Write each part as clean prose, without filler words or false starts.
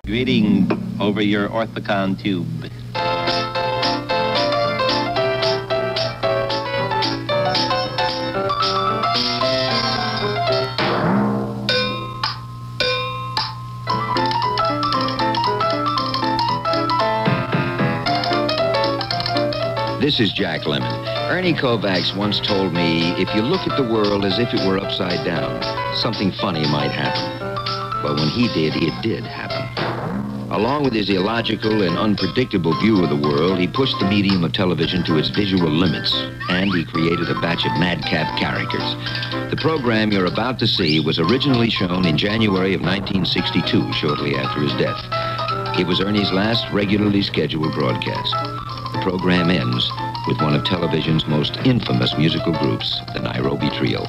Greeting over your orthicon tube. This is Jack Lemmon. Ernie Kovacs once told me, if you look at the world as if it were upside down, something funny might happen. But when he did, it did happen. Along with his illogical and unpredictable view of the world, he pushed the medium of television to its visual limits, and he created a batch of madcap characters. The program you're about to see was originally shown in January of 1962, shortly after his death. It was Ernie's last regularly scheduled broadcast. The program ends with one of television's most infamous musical groups, the Nairobi Trio.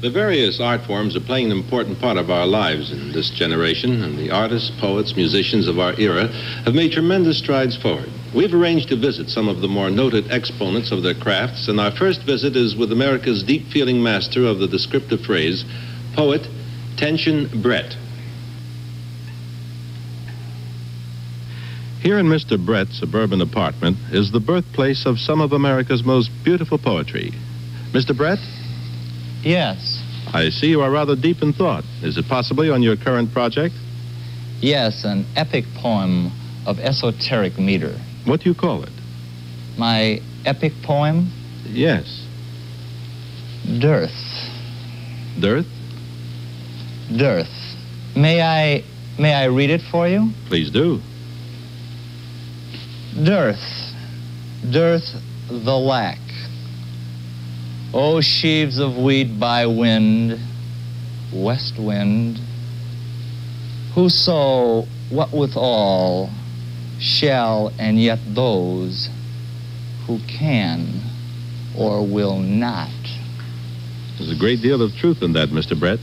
The various art forms are playing an important part of our lives in this generation, and the artists, poets, musicians of our era have made tremendous strides forward. We've arranged to visit some of the more noted exponents of their crafts, and our first visit is with America's deep-feeling master of the descriptive phrase, poet Tension Brett. Here in Mr. Brett's suburban apartment is the birthplace of some of America's most beautiful poetry. Mr. Brett? Yes. I see you are rather deep in thought. Is it possibly on your current project? Yes, an epic poem of esoteric meter. What do you call it? My epic poem? Yes. Dearth. Dearth? Dearth. May I read it for you? Please do. Dearth. Dearth the lack. O sheaves of wheat by wind, west wind, who sow what withal shall, and yet those who can or will not. There's a great deal of truth in that, Mr. Brett.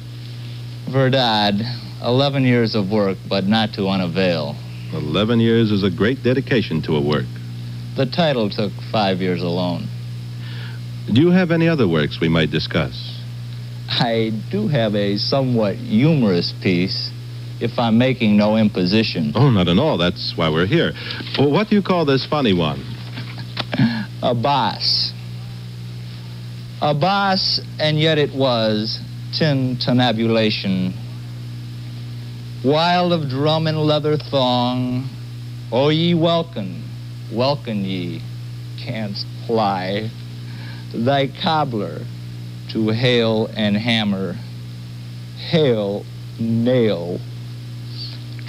Verdad, 11 years of work, but not to unavail. 11 years is a great dedication to a work. The title took 5 years alone. Do you have any other works we might discuss? I do have a somewhat humorous piece, if I'm making no imposition. Oh, not at all. That's why we're here. Well, what do you call this funny one? A boss. A boss, and yet it was tintinnabulation. Wild of drum and leather thong, O ye welcome, welcome ye, canst fly. Thy cobbler to hail and hammer, hail, nail.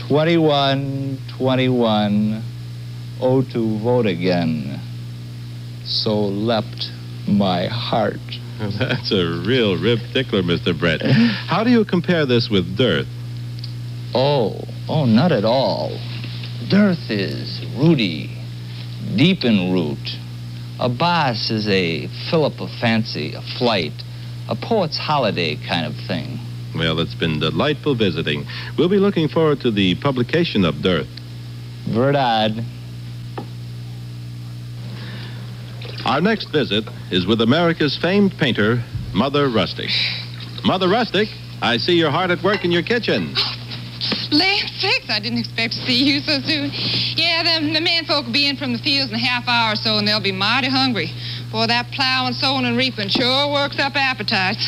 21, 21, oh, to vote again. So leapt my heart. That's a real rib tickler, Mr. Brett. How do you compare this with Dearth? Oh, not at all. Dearth is rooty, deep in root. A boss is a fillip of fancy, a flight, a poet's holiday kind of thing. Well, it's been delightful visiting. We'll be looking forward to the publication of Dearth. Verdad. Our next visit is with America's famed painter, Mother Rustic. Mother Rustic, I see you're hard at work in your kitchen. Land sakes, I didn't expect to see you so soon. Yeah, the men folk will be in from the fields in a half hour or so, and they'll be mighty hungry. Boy, that plowing, sowing, and reaping sure works up appetites.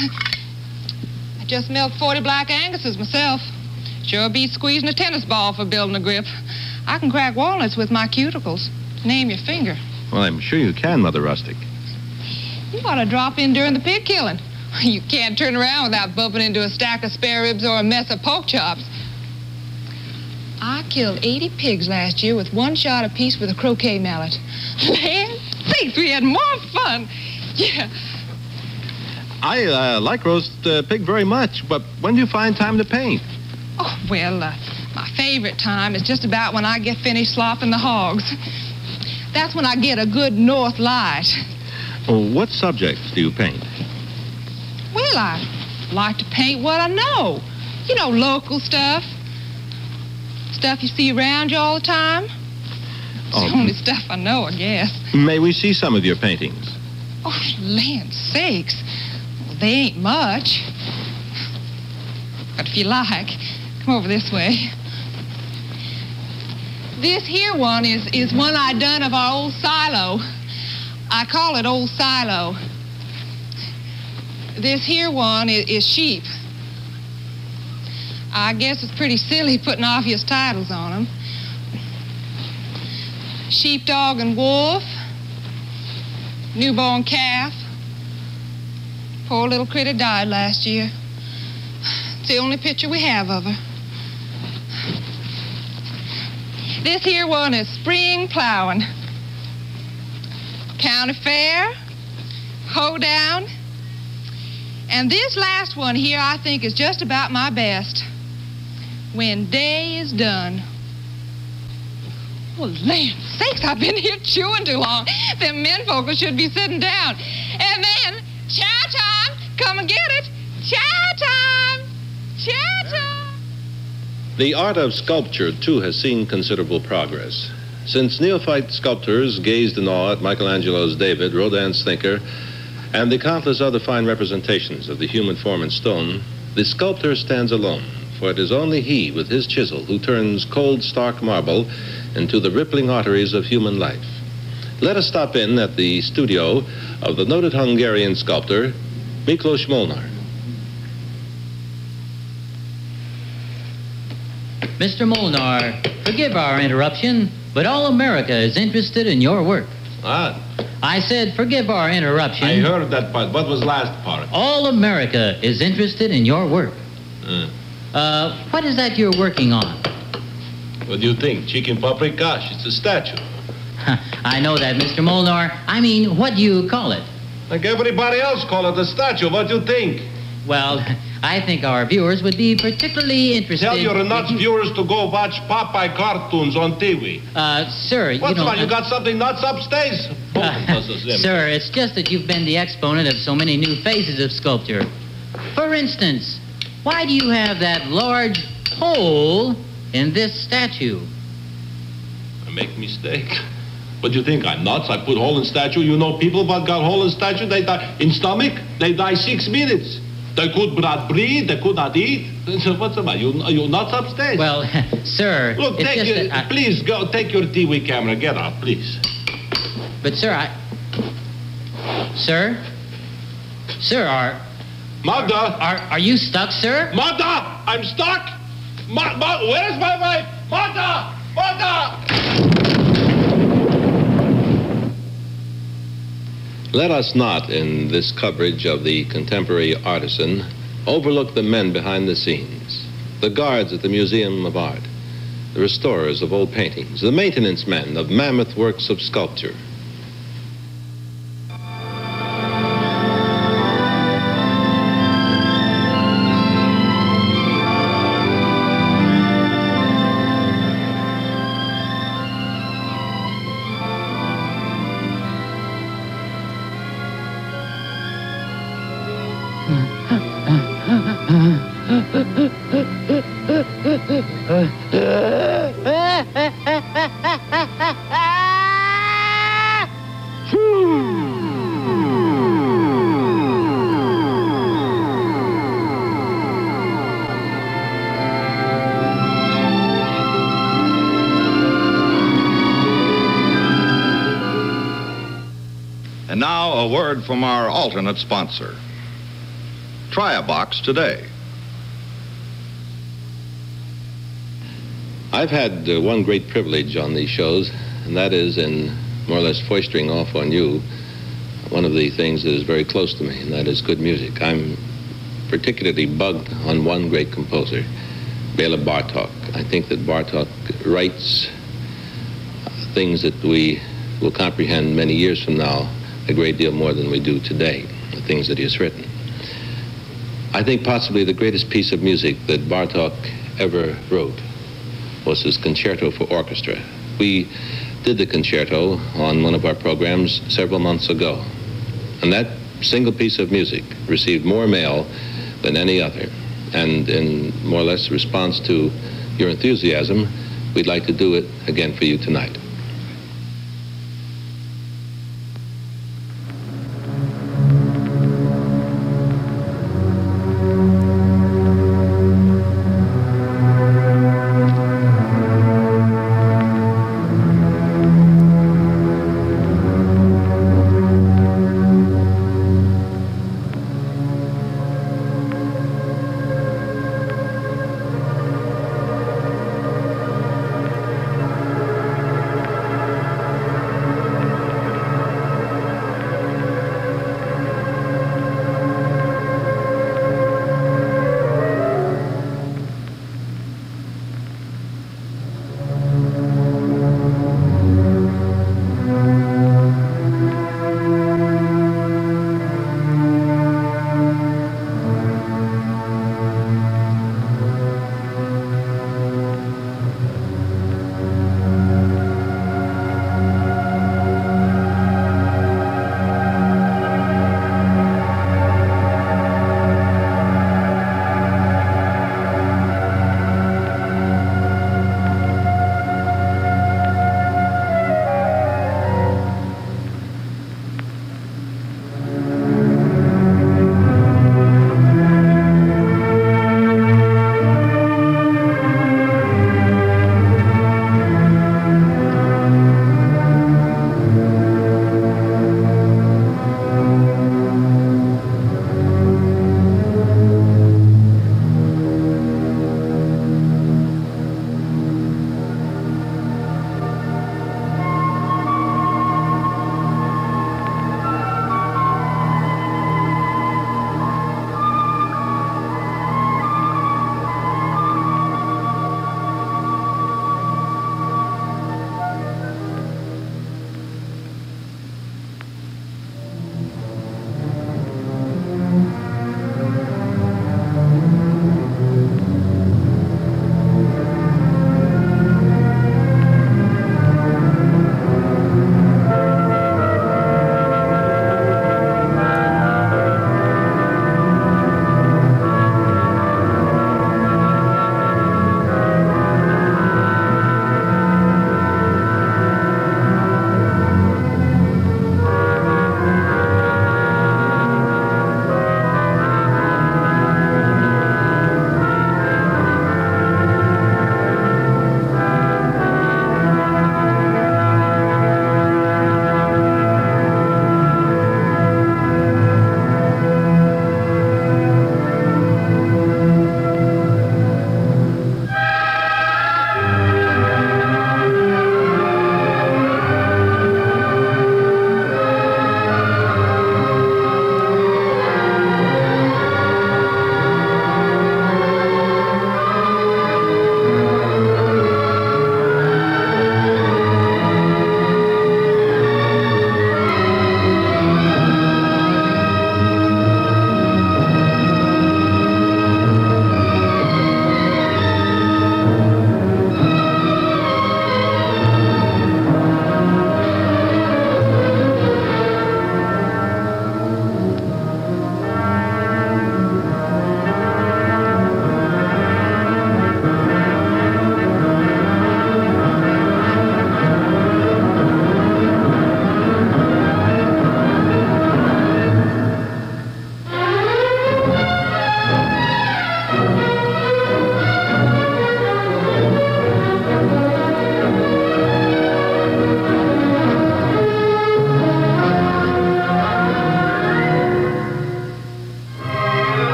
I just milked 40 black Anguses myself. Sure beats squeezing a tennis ball for building a grip. I can crack walnuts with my cuticles. Name your finger. Well, I'm sure you can, Mother Rustic. You ought to drop in during the pig killing. You can't turn around without bumping into a stack of spare ribs or a mess of pork chops. I killed 80 pigs last year with one shot apiece with a croquet mallet. Land sakes, we had more fun. Yeah. I like roast pig very much, but when do you find time to paint? Oh, well, my favorite time is just about when I get finished slopping the hogs. That's when I get a good north light. Oh, what subjects do you paint? Well, I like to paint what I know. You know, local stuff. Stuff you see around you all the time. It's the only stuff I know, I guess. May we see some of your paintings? Oh, land sakes. Well, they ain't much. But if you like, come over this way. This here one is one I done of our old silo. I call it Old Silo. This here one is sheep. I guess it's pretty silly putting obvious titles on them. Sheepdog and wolf. Newborn calf. Poor little critter died last year. It's the only picture we have of her. This here one is spring plowing. County fair. Hoedown. And this last one here I think is just about my best. When day is done. Well, land sakes, I've been here chewing too long. Them men folks should be sitting down. And then, chow time, come and get it. Chow time! Chow time! The art of sculpture, too, has seen considerable progress. Since neophyte sculptors gazed in awe at Michelangelo's David, Rodin's Thinker, and the countless other fine representations of the human form in stone, the sculptor stands alone, for it is only he with his chisel who turns cold, stark marble into the rippling arteries of human life. Let us stop in at the studio of the noted Hungarian sculptor, Miklos Molnar. Mr. Molnar, forgive our interruption, but all America is interested in your work. Ah, I said forgive our interruption. I heard that part. What was last part? All America is interested in your work. What is that you're working on? What do you think? Chicken paprikash. It's a statue. I know that, Mr. Molnar. I mean, what do you call it? Like everybody else call it a statue. What do you think? Well, I think our viewers would be particularly interested... Tell your nuts viewers to go watch Popeye cartoons on TV. Sir, What's wrong? You got something nuts upstairs? Sir, it's just that you've been the exponent of so many new phases of sculpture. For instance, why do you have that large hole in this statue? I make mistake. What do you think? I'm nuts? I put hole in statue. You know people what got hole in statue? They die in stomach. They die 6 minutes. They could not breathe. They could not eat. What's the matter? You nuts upstairs? Well, sir, look, it's please go take your TV camera. Get out, please. But sir, Sir, Mother. Are you stuck, sir? Mother, I'm stuck. Where's my wife? Mother. Let us not, in this coverage of the contemporary artisan, overlook the men behind the scenes, the guards at the Museum of Art, the restorers of old paintings, the maintenance men of mammoth works of sculpture. And now a word from our alternate sponsor. Try a box today. I've had one great privilege on these shows, and that is in more or less foistering off on you one of the things that is very close to me, and that is good music. I'm particularly bugged on one great composer, Bela Bartok. I think that Bartok writes things that we will comprehend many years from now a great deal more than we do today, the things that he has written. I think possibly the greatest piece of music that Bartok ever wrote was his concerto for orchestra. We did the concerto on one of our programs several months ago, and that single piece of music received more mail than any other. And in more or less response to your enthusiasm, we'd like to do it again for you tonight.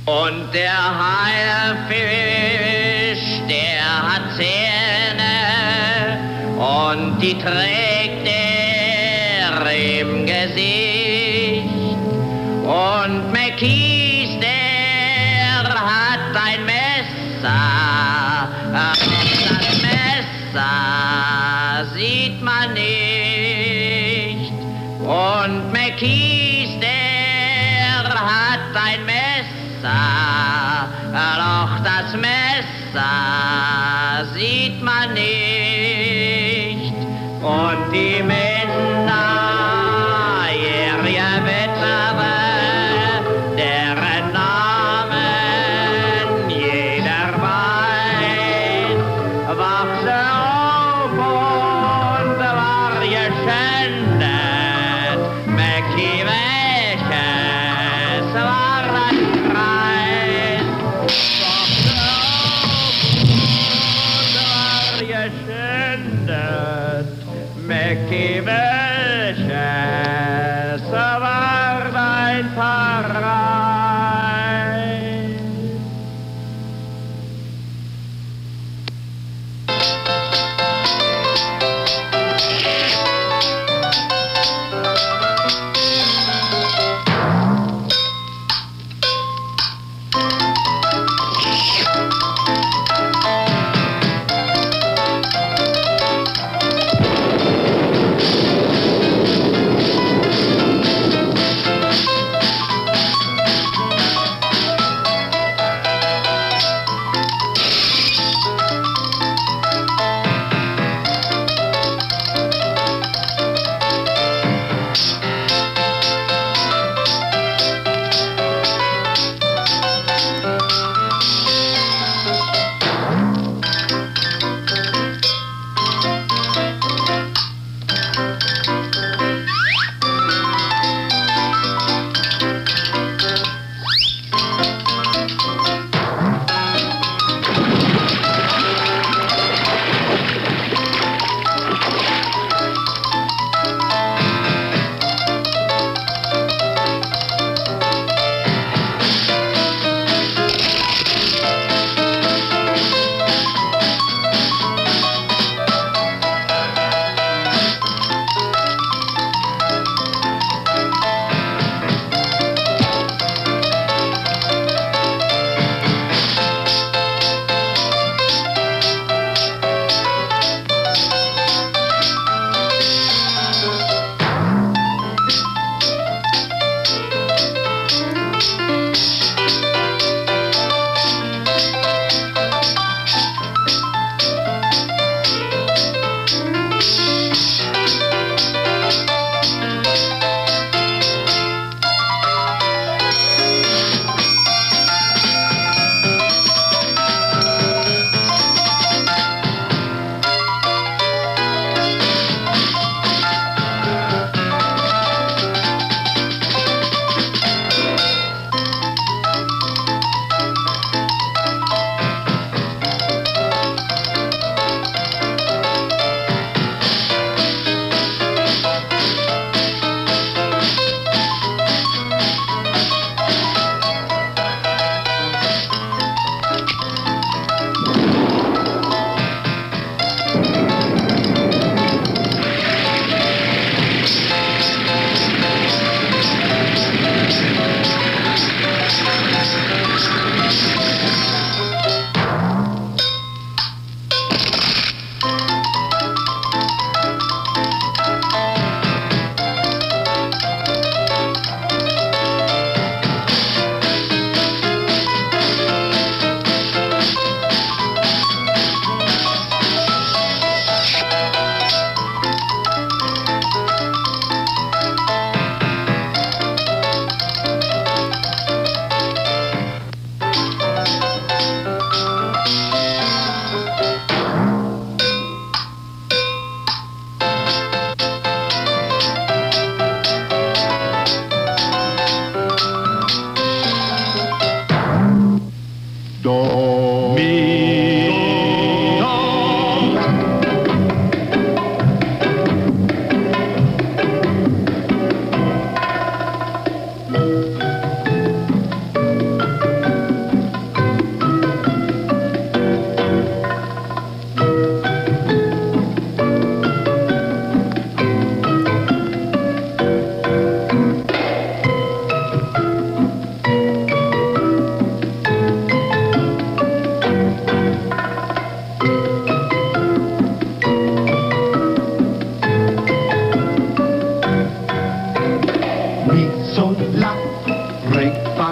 Und der Haifisch, der hat Zähne und die trägt er im Gesicht. Und McKees, der hat ein Messer, das Messer sieht man nicht. Und McKees, der hat ein Messer, doch das Messer sieht man nicht. Und die minderjährige Witwe, deren Namen jeder weiß, wachse auf und war geschändet. Mackie, welches war ein Preis? Wachse auf und war geschändet. Mackie, welches war dein Paradies?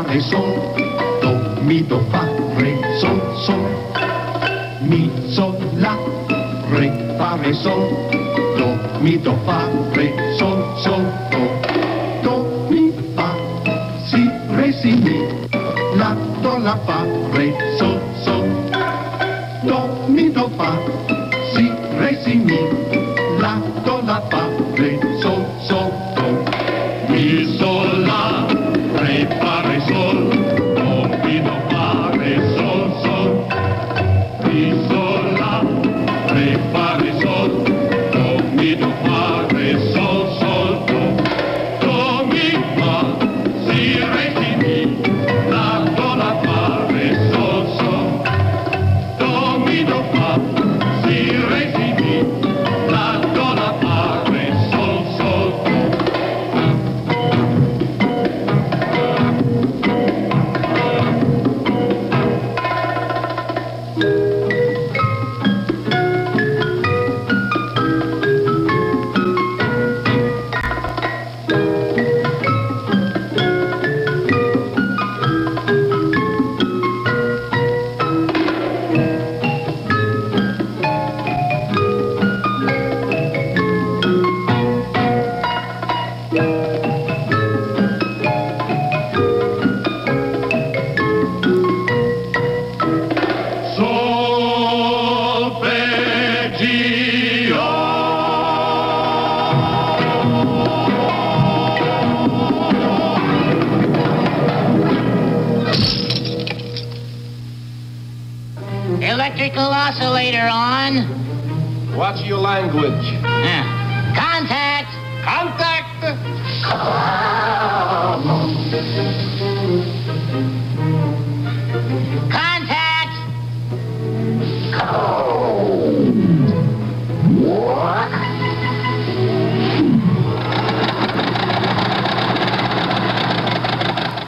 re, sol, do, mi, do, fa, re, sol, sol, mi, sol, la, re, fa, re, sol, do, mi, do, fa, re, sol, sol, do, mi, fa, si, re, si, mi, la, do, la, fa, re, sol, sol, do, mi, do, fa, si, re, si, mi, la, do, la, fa, re, sol, sol, do, mi, sol, la, re, fa, re, sol, do, mi, do, fa, re, sol, sol, mi, sol, la, re, fa, re, sol, do, mi, do, fa, re, sol, sol, do, mi, fa, si, re, si, mi, la, do, la, fa, re, sol, sol, do, mi, do, fa, si, re, si, mi, la, do, la, fa, re, sol, sol, do. Electrical oscillator on. Watch your language. Contact. Contact! Contact.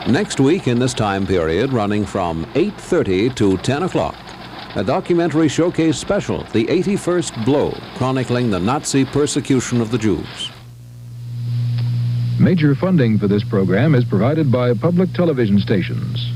Next week in this time period, running from 8:30 to 10 o'clock, a documentary showcase special, The 81st Blow, chronicling the Nazi persecution of the Jews. Major funding for this program is provided by public television stations.